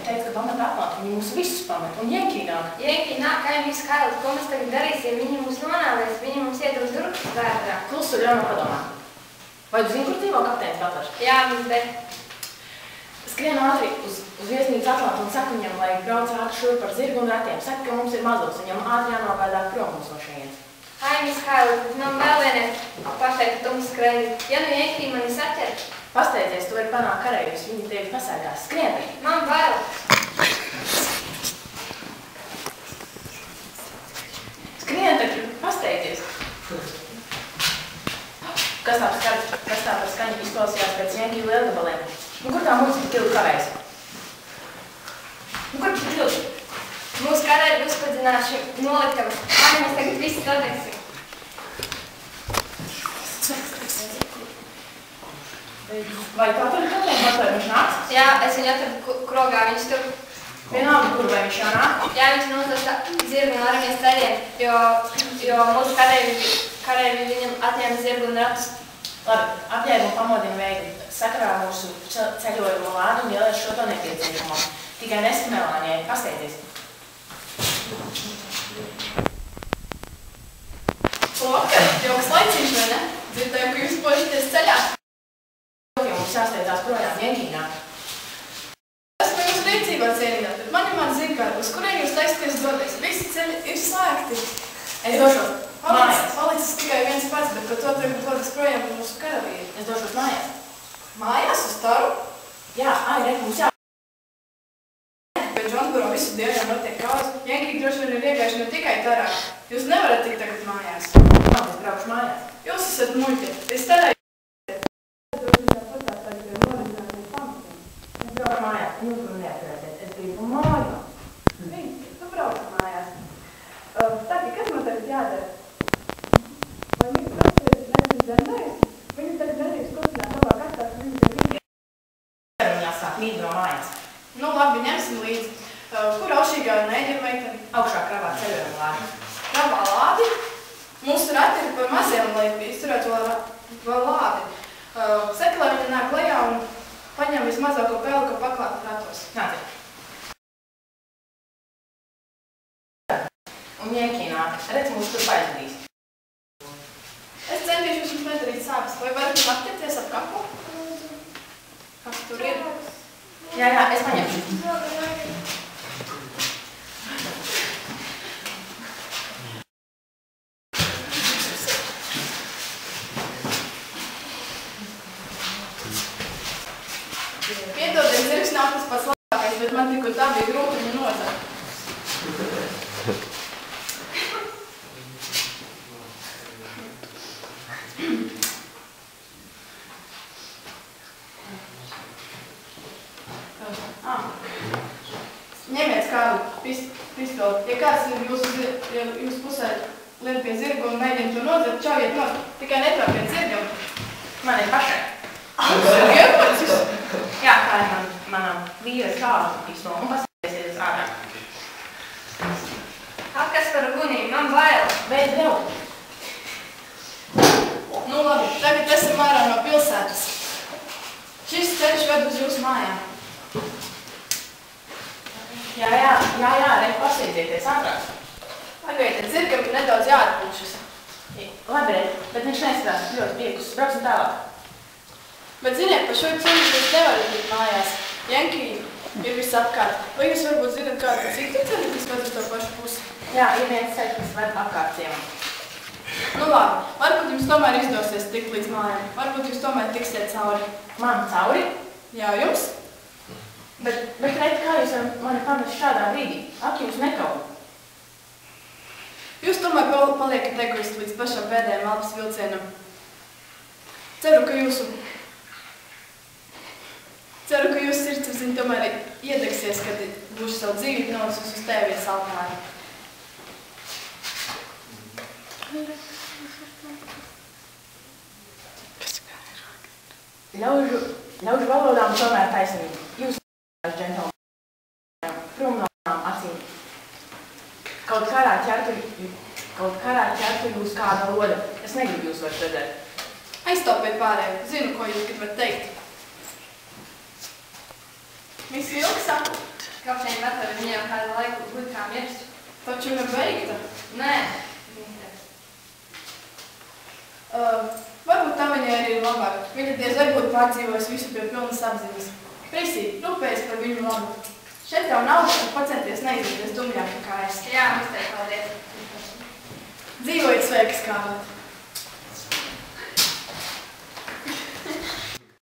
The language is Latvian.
teica, ka pamet apmāt. Viņi mūs visus pamet. Un Jenkī nāk. Jenkī nāk, kā viņi skaidrs, ko mēs tagad darīsim. Viņi mūs nonāvēs, viņi mums iedos durvis vērtā. Klusu ļaunā padomā. Vai tu zini, kur dzīvo kapteinis Butlers? Jā, mums bet. Skrien ātri uz viesnīcu Atlantu un saka viņam, lai brauc ātri šur par zirgu un ratiem. Saka, ka mums ir mazos, viņam ātri jānogādā prom mums no šajienes. Ai, Miskaili, bet man vēl vieniem pateikt, ka tu mums skrēji. Ja nu Jenkī mani saķer? Pasteidzies, tu vari panākt kareivus, viņi tevi pasēdās. Skrien! Man bail. Skrien taču, pasteidzies! Kas tā par skaņu izklausījās pēc Jenkī lielgabaliem? Nu, kur tā mūsu tildu kavējas? Nu, kur tā tildu? Mūsu karēji uzpadzināšu nolikavu. Ai, mēs tagad visi sadegsim. Vai tā tur ir kapteinis Butlers, viņš nāks? Jā, es viņu atradu krogā, viņš tur. Vienalga, kur vai viņš jānāk? Jā, viņš nosauca zirgu un armijas ceļiem, jo mūsu karēji viņam atņēma zirgu un ratus. Labi, apģērbu un pamodina veidi. Sakarā mūsu ceļojumu lādu un ielies šo to nepieciešamo. Tikai nesi Melānijai, pasteidzies. Labvakar, jauks laicīši, vai ne? Dzirdēju, ka jūs pošaties ceļā. Mums jāsteidzās projām Jenkīnā. Esmu jums rīcībā cienītā, bet man ir zirgāri, uz kurien jūs taisaties doties. Visi ceļi ir slēgti. Es došos mājās. Palicis tikai viens pats, bet par to tagad dodas projām mūsu karavīri. Es došos mājās. Mājās uz Taru? Jā, re, mums jā. Bet Džonburo visu dienu jau notiek kauz. Jenkī droši vien ir iegājuši ne tikai Tarā. Jūs nevarat tikt tagad mājās. Es braukšu mājās. Jūs esat muļķi. Es Tarā Jūs man neatcerēties, es gribu māju. Tu brauc mājās. Saki, kas man tagad jādara? Vai viņi prasīs zemdējas? Viņi tagad nedrīkst kustināt savā kastā, ka viņi ir Viņi jāsāk mīt no mājās. Nu labi, ņemsim līdzi. Kur aušīgā neģira meiteni? Augšā kravā ceļojumu lādi. Kravā lādi? Mūsu rati ir par maziem, lai izturētu vēl lādi. Saka, lai viņi nāk lejā un paņem vismazāko peli, ko paklāt ratos. Nāciet. Un Jenkī nāk. Redz, mūs tur aizvedīs. Es centīšos jums nedarīt sāpes. Vai varat jums apķerties ap kapu? Kas tur ir? Jā, es paņemšu. Piedodiet, zirgs nav tas pats labākais, bet man tikko tā bija grūti viņu nozagt. Ņemiet kādu pistoli. Ja kāds ir jūsu pusē lien pie zirgu un mēģina to nozagt, čaujiet nost. Tikai netraukiet zirgam. Man ir pašai. Iepacis? Jā, kā ir manam vīras kādu pistolu. Un pasēsies ārā. Kas par ugunīm? Man bail. Beidz braukt. Nu labi, tagad esam ārā no pilsētas. Šis ceļš ved uz jūsu mājām. Jā, re, pasīdzieties ātrāk. Pagaidiet, zirgam ir nedaudz jāatpūšas. Labi, re, bet viņš nestrās ļoti priekus. Brauksim tālāk. Bet ziniet, pa šo ceļu jūs nevarat būt mājās. Jenkī ir viss apkārt. Vai jūs varbūt zināt kādu citu ceļu, kas ved uz to pašu pusi? Jā, ir viens ceļš, kas ved apkārt ciemam. Nu labi, varbūt jums tomēr izdosies tikt līdz mājām. Varbūt jūs tomēr tiksiet cauri. Man cauri? Jā, jums? Bet redz, kā jūs mani pamest šādā brīdī? Ak, jūs nekauj. Jūs tomēr paliekat egoisti līdz pašam pēdējiem elpas vilcienam. Ceru, ka jūsu sirdsapziņa tomēr iedegsies, kad būšu savu dzīvi nocis uz tēvies altāri. Ļaužu valodām tomēr taisnība. Jūs džentlmeni, prom no acīm. Kaut karā ķertu jūs kāda loda. Es negribu jūs vairs redzēt. Aiztaupiet pārēju. Zinu, ko jūs gribat teikt. Miss Vilksa, Kapšēņa metode, viņa jau kādu laiku būtu kā mirst. Taču viņa beigta. Nē. Varbūt tā viņai arī ir labāk. Viņa diez vai būtu pārdzīvojusi visu pie pilnas apziņas. Prisī, rūpējas par viņu labu. Šeit jau nav, ka pacenties neizdoties dumļāk kā es. Jā, izteikti, paldies. Dzīvojiet sveikas, Kārlīt.